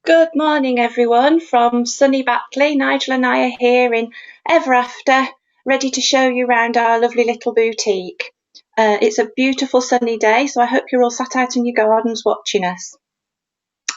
Good morning, everyone, from sunny Batley. Nigel and I are here in Ever After, ready to show you around our lovely little boutique. It's a beautiful sunny day, so I hope you're all sat out in your gardens watching us.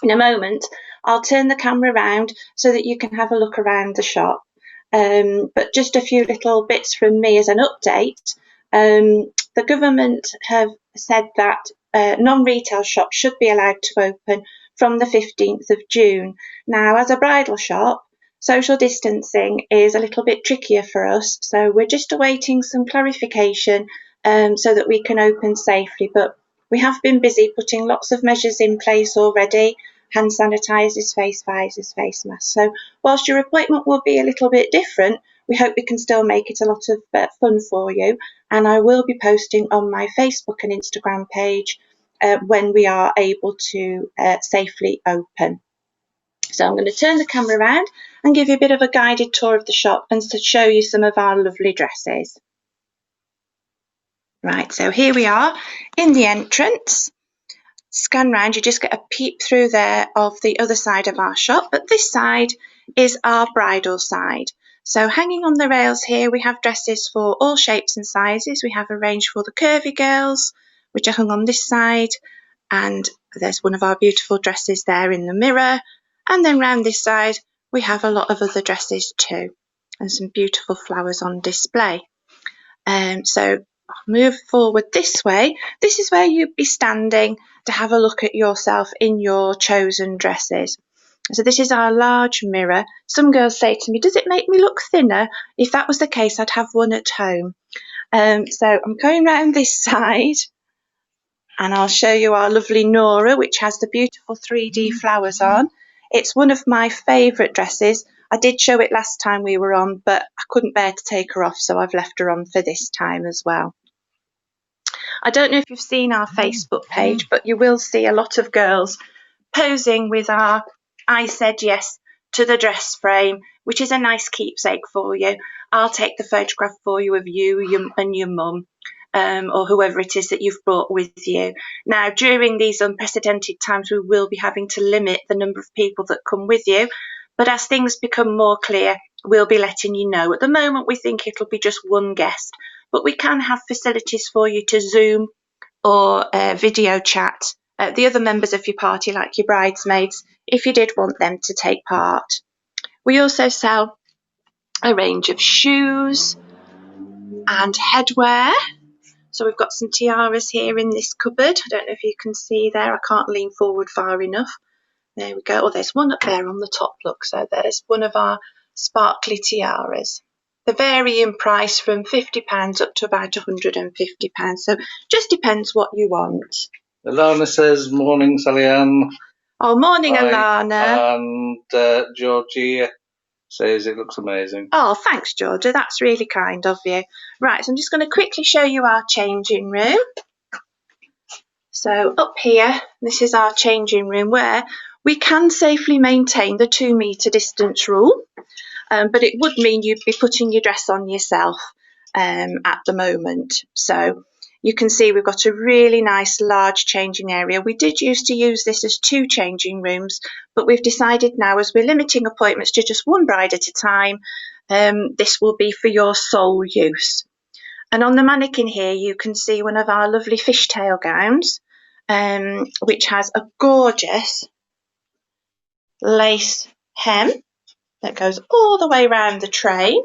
In a moment, I'll turn the camera around so that you can have a look around the shop. But just a few little bits from me as an update. The government have said that non-retail shops should be allowed to open from the 15th of June. Now, as a bridal shop, social distancing is a little bit trickier for us, so we're just awaiting some clarification so that we can open safely. But we have been busy putting lots of measures in place already: hand sanitisers, face visors, face masks. So whilst your appointment will be a little bit different, we hope we can still make it a lot of fun for you. And I will be posting on my Facebook and Instagram page when we are able to safely open. So I'm going to turn the camera around and give you a bit of a guided tour of the shop and to show you some of our lovely dresses. Right, so here we are in the entrance. Scan round, you just get a peep through there of the other side of our shop, but this side is our bridal side. So hanging on the rails here, we have dresses for all shapes and sizes. We have a range for the curvy girls, which are hung on this side, and there's one of our beautiful dresses there in the mirror. And then round this side, we have a lot of other dresses too, and some beautiful flowers on display. So I'll move forward this way. This is where you'd be standing to have a look at yourself in your chosen dresses. So this is our large mirror. Some girls say to me, does it make me look thinner? If that was the case, I'd have one at home. So I'm going round this side and I'll show you our lovely Nora, which has the beautiful 3D flowers on. It's one of my favourite dresses. I did show it last time we were on, but I couldn't bear to take her off, so I've left her on for this time as well. I don't know if you've seen our Facebook page, but you will see a lot of girls posing with our I said yes to the dress frame, which is a nice keepsake for you. I'll take the photograph for you of you and your mum, or whoever it is that you've brought with you. Now, during these unprecedented times, we will be having to limit the number of people that come with you. But as things become more clear, we'll be letting you know. At the moment, we think it'll be just one guest, but we can have facilities for you to Zoom or video chat the other members of your party, like your bridesmaids, if you did want them to take part. We also sell a range of shoes and headwear. So we've got some tiaras here in this cupboard. I don't know if you can see there. I can't lean forward far enough. There we go. Oh, there's one up there on the top, look. So there's one of our sparkly tiaras. They vary in price from £50 up to about £150. So just depends what you want. Alana says, morning, Sally-Ann. Oh, morning, Hi. Alana. And Georgia says it looks amazing. Oh, thanks, Georgia. That's really kind of you. Right, so I'm just going to quickly show you our changing room. So up here, this is our changing room where we can safely maintain the 2 metre distance rule, but it would mean you'd be putting your dress on yourself at the moment. So you can see we've got a really nice large changing area. We did used to use this as 2 changing rooms, but we've decided now, as we're limiting appointments to just one bride at a time, this will be for your sole use. And on the mannequin here, you can see one of our lovely fishtail gowns, which has a gorgeous lace hem that goes all the way around the train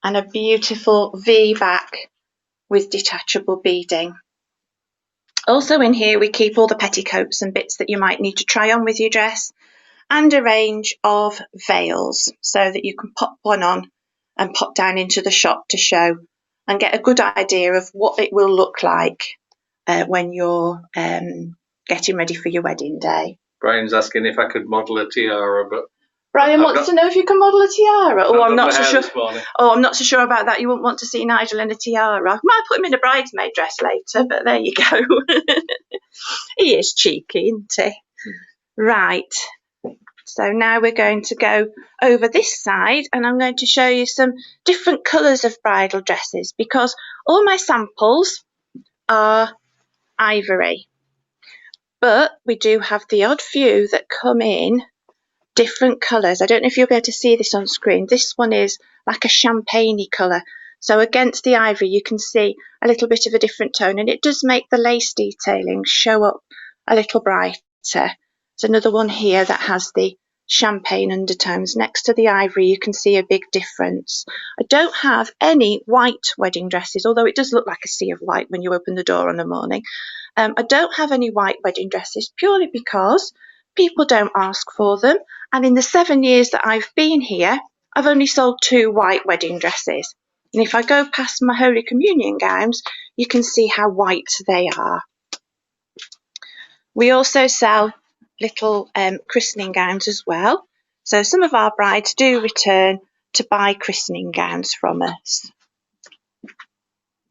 and a beautiful V back with detachable beading. Also in here, we keep all the petticoats and bits that you might need to try on with your dress, and a range of veils so that you can pop one on and pop down into the shop to show and get a good idea of what it will look like when you're getting ready for your wedding day. Brian's asking if I could model a tiara, but Brian wants to know if you can model a tiara. Oh, I'm not so sure. Oh, I'm not so sure about that. You wouldn't want to see Nigel in a tiara. Might put him in a bridesmaid dress later, but there you go. He is cheeky, isn't he? Right. So now we're going to go over this side and I'm going to show you some different colours of bridal dresses, because all my samples are ivory. but we do have the odd few that come in different colours. I don't know if you'll be able to see this on screen. This one is like a champagne-y colour. So against the ivory, you can see a little bit of a different tone, and it does make the lace detailing show up a little brighter. There's another one here that has the champagne undertones. Next to the ivory, you can see a big difference. I don't have any white wedding dresses, although it does look like a sea of white when you open the door in the morning. I don't have any white wedding dresses purely because people don't ask for them. And in the 7 years that I've been here, I've only sold 2 white wedding dresses. And if I go past my Holy Communion gowns, you can see how white they are. We also sell little christening gowns as well. So some of our brides do return to buy christening gowns from us.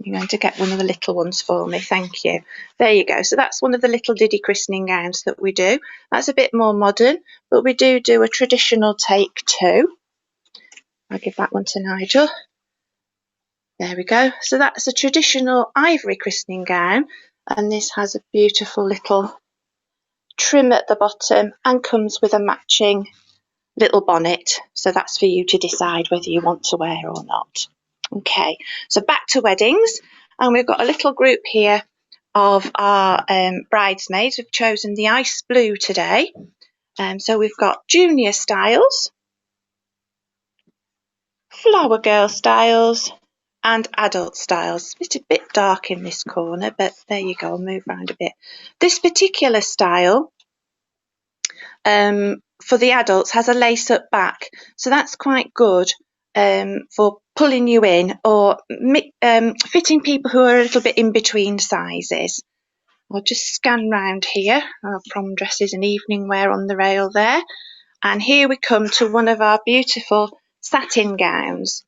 You're going to get one of the little ones for me, thank you. There you go. So that's one of the little diddy christening gowns that we do. That's a bit more modern, but we do a traditional take too. I'll give that one to Nigel. There we go. So that's a traditional ivory christening gown, and this has a beautiful little trim at the bottom and comes with a matching little bonnet. So that's for you to decide whether you want to wear or not. Okay, so back to weddings, and we've got a little group here of our bridesmaids. We've chosen the ice blue today. So we've got junior styles, flower girl styles, and adult styles. It's a bit dark in this corner, but there you go, I'll move around a bit. This particular style for the adults has a lace-up back, so that's quite good for pulling you in or fitting people who are a little bit in between sizes. I'll just scan round here. Our prom dresses and evening wear on the rail there. And here we come to one of our beautiful satin gowns.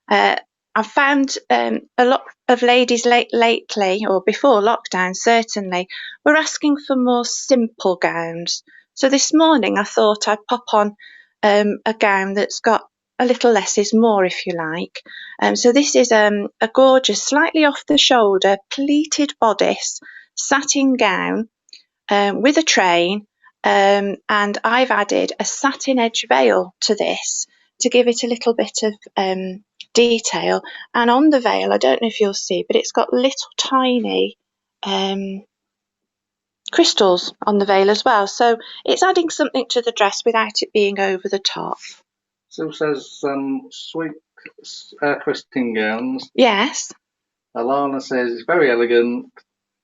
I've found a lot of ladies lately, or before lockdown certainly, were asking for more simple gowns. So this morning I thought I'd pop on a gown that's got a little less is more, if you like. So this is a gorgeous, slightly off the shoulder, pleated bodice, satin gown with a train, and I've added a satin edge veil to this to give it a little bit of detail. And on the veil, I don't know if you'll see, but it's got little tiny crystals on the veil as well. So it's adding something to the dress without it being over the top. So says sweet christening gowns. Yes. Alana says it's very elegant.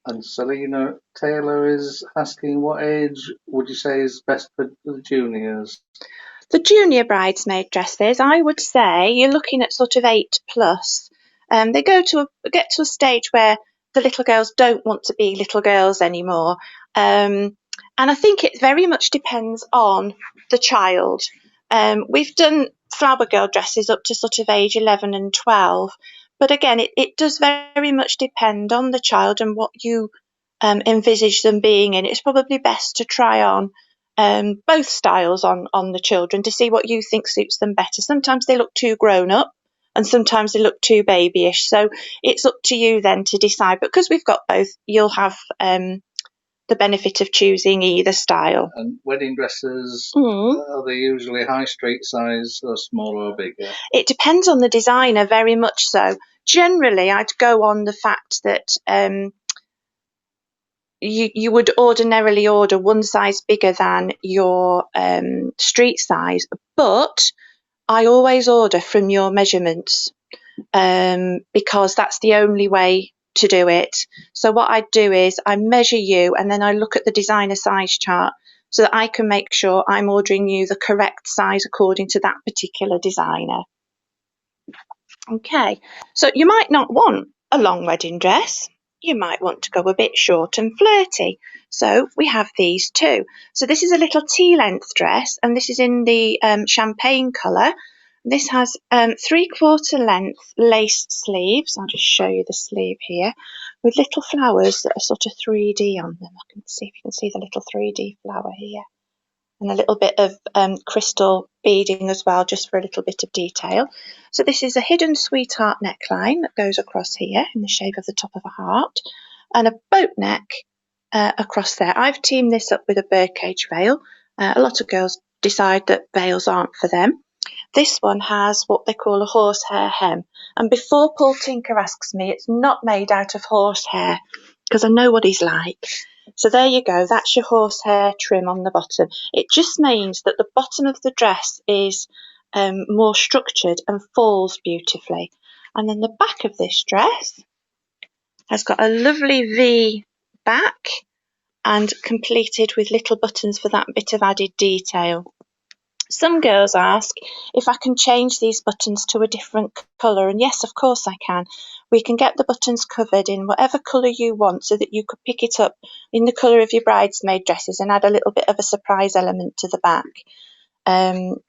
And Selena Taylor is asking, what age would you say is best for the juniors? The junior bridesmaid dresses, I would say you're looking at sort of 8+. They get to a stage where the little girls don't want to be little girls anymore. And I think it very much depends on the child. We've done flower girl dresses up to sort of age 11 and 12. But again, it does very much depend on the child and what you envisage them being in. It's probably best to try on both styles on the children to see what you think suits them better. Sometimes they look too grown up and sometimes they look too babyish. So it's up to you then to decide. But because we've got both, you'll have the benefit of choosing either style. And wedding dresses, are they usually high street size or smaller or bigger? It depends on the designer, very much so. Generally, I'd go on the fact that you would ordinarily order one size bigger than your street size, but I always order from your measurements because that's the only way to do it. So what I do is I measure you and then I look at the designer size chart so that I can make sure I'm ordering you the correct size according to that particular designer. Okay, so you might not want a long wedding dress. You might want to go a bit short and flirty. So we have these too. So this is a little tea-length dress, and this is in the champagne colour. This has 3/4 length lace sleeves. I'll just show you the sleeve here with little flowers that are sort of 3D on them. I can see if you can see the little 3D flower here. And a little bit of crystal beading as well, just for a little bit of detail. So this is a hidden sweetheart neckline that goes across here in the shape of the top of a heart, and a boat neck across there. I've teamed this up with a birdcage veil. A lot of girls decide that veils aren't for them. This one has what they call a horsehair hem. And before Paul Tinker asks me, it's not made out of horsehair, because I know what he's like. So there you go, that's your horsehair trim on the bottom. It just means that the bottom of the dress is more structured and falls beautifully. And then the back of this dress has got a lovely V back and completed with little buttons for that bit of added detail. Some girls ask if I can change these buttons to a different colour, and yes, of course I can. We can get the buttons covered in whatever colour you want so that you could pick it up in the colour of your bridesmaid dresses and add a little bit of a surprise element to the back.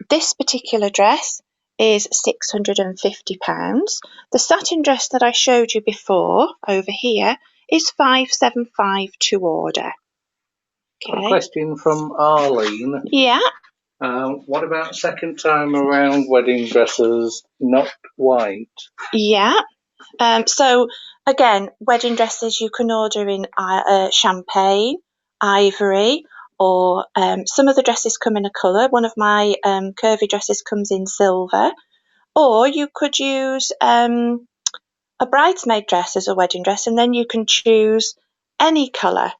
This particular dress is £650. The satin dress that I showed you before over here is £575 to order. Okay. A question from Arlene. Yeah. What about second time around wedding dresses, not white? Yeah. So again, wedding dresses you can order in champagne, ivory, or some of the dresses come in a colour. One of my curvy dresses comes in silver. Or you could use a bridesmaid dress as a wedding dress, and then you can choose any colour.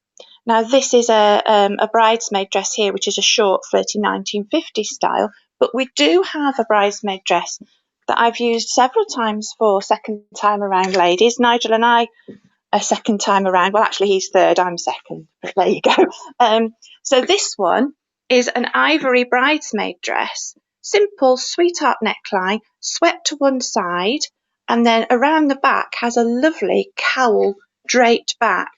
Now this is a bridesmaid dress here, which is a short 1950 style, but we do have a bridesmaid dress that I've used several times for second time around ladies. Nigel and I a second time around. Well, actually he's third, I'm second, but there you go. So this one is an ivory bridesmaid dress, simple sweetheart neckline, swept to one side, and then around the back has a lovely cowl draped back.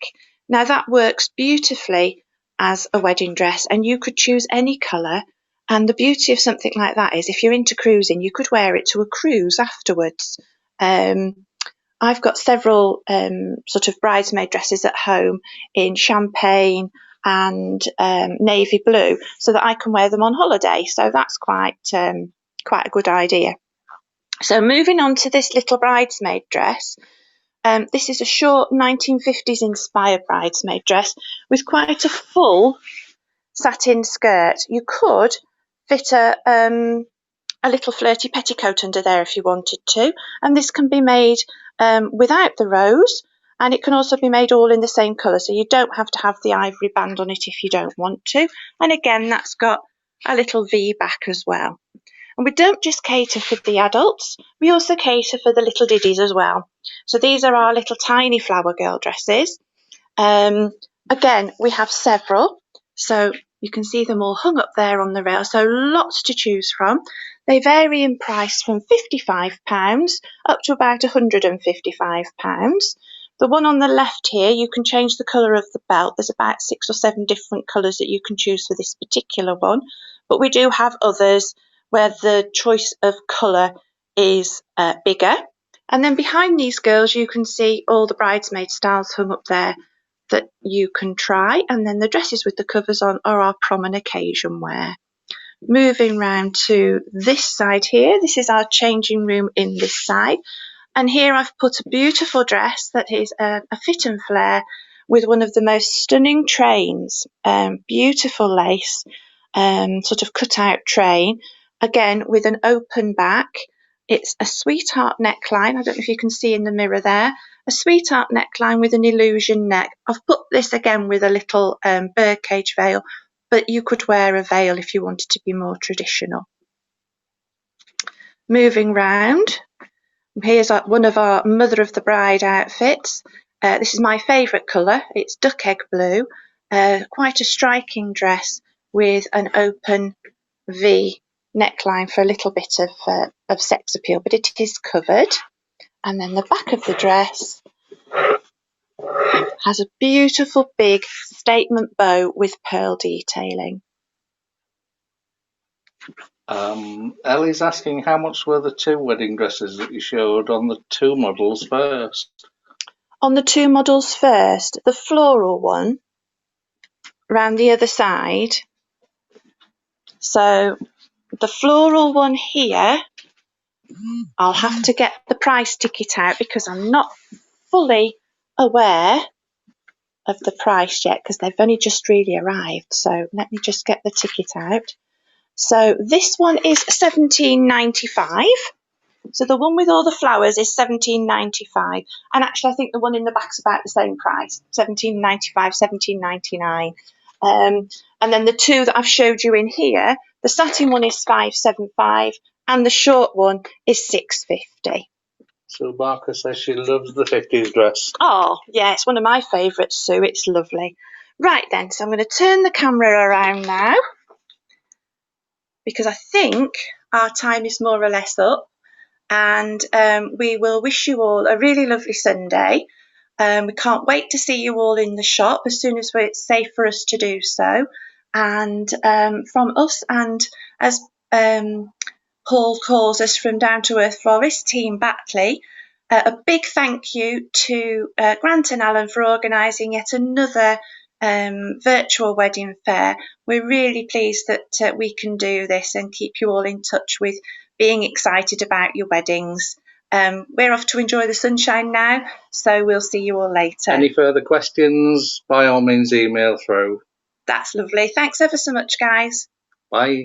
Now that works beautifully as a wedding dress, and you could choose any colour. And the beauty of something like that is if you're into cruising, you could wear it to a cruise afterwards. I've got several sort of bridesmaid dresses at home in champagne and navy blue, so that I can wear them on holiday. So that's quite a good idea. So moving on to this little bridesmaid dress. This is a short 1950s inspired bridesmaid dress with quite a full satin skirt. You could fit a little flirty petticoat under there if you wanted to, and this can be made without the rose, and it can also be made all in the same colour, so you don't have to have the ivory band on it if you don't want to. And again, that's got a little V back as well. And we don't just cater for the adults, we also cater for the little diddies as well. So these are our little tiny flower girl dresses. Again, we have several, so you can see them all hung up there on the rail, so lots to choose from. They vary in price from £55 up to about £155. The one on the left here, you can change the colour of the belt. There's about 6 or 7 different colours that you can choose for this particular one, but we do have others where the choice of colour is bigger. And then behind these girls, you can see all the bridesmaid styles hung up there that you can try, and then the dresses with the covers on are our prom and occasion wear. Moving round to this side here, this is our changing room in this side, and here I've put a beautiful dress that is a fit and flare with one of the most stunning trains, beautiful lace, sort of cut out train, again with an open back. It's a sweetheart neckline. I don't know if you can see in the mirror there. A sweetheart neckline with an illusion neck. I've put this again with a little birdcage veil, but you could wear a veil if you wanted to be more traditional. Moving round, here's one of our Mother of the Bride outfits. This is my favourite colour. It's duck egg blue. Quite a striking dress with an open V neckline for a little bit of sex appeal, but it is covered. And then the back of the dress has a beautiful big statement bow with pearl detailing. Ellie's asking how much were the 2 wedding dresses that you showed on the 2 models first? On the 2 models first, the floral one round the other side. So the floral one here, I'll have to get the price ticket out because I'm not fully aware of the price yet because they've only just really arrived. So let me just get the ticket out. So this one is £17.95. So the one with all the flowers is £17.95, and actually I think the one in the back's about the same price, £17.95, £17.99. And then the two that I've showed you in here, the satin one is £5.75, and the short one is £6.50. So Barker says she loves the 50s dress. Oh yeah, it's one of my favourites, Sue. It's lovely. Right then, so I'm going to turn the camera around now because I think our time is more or less up. And we will wish you all a really lovely Sunday. We can't wait to see you all in the shop as soon as it's safe for us to do so. And from us, and as Paul calls us from Down to Earth Florist, Team Batley, a big thank you to Grant and Alan for organising yet another virtual wedding fair. We're really pleased that we can do this and keep you all in touch with being excited about your weddings. We're off to enjoy the sunshine now, so we'll see you all later. Any further questions, by all means email through. That's lovely. Thanks ever so much, guys. Bye.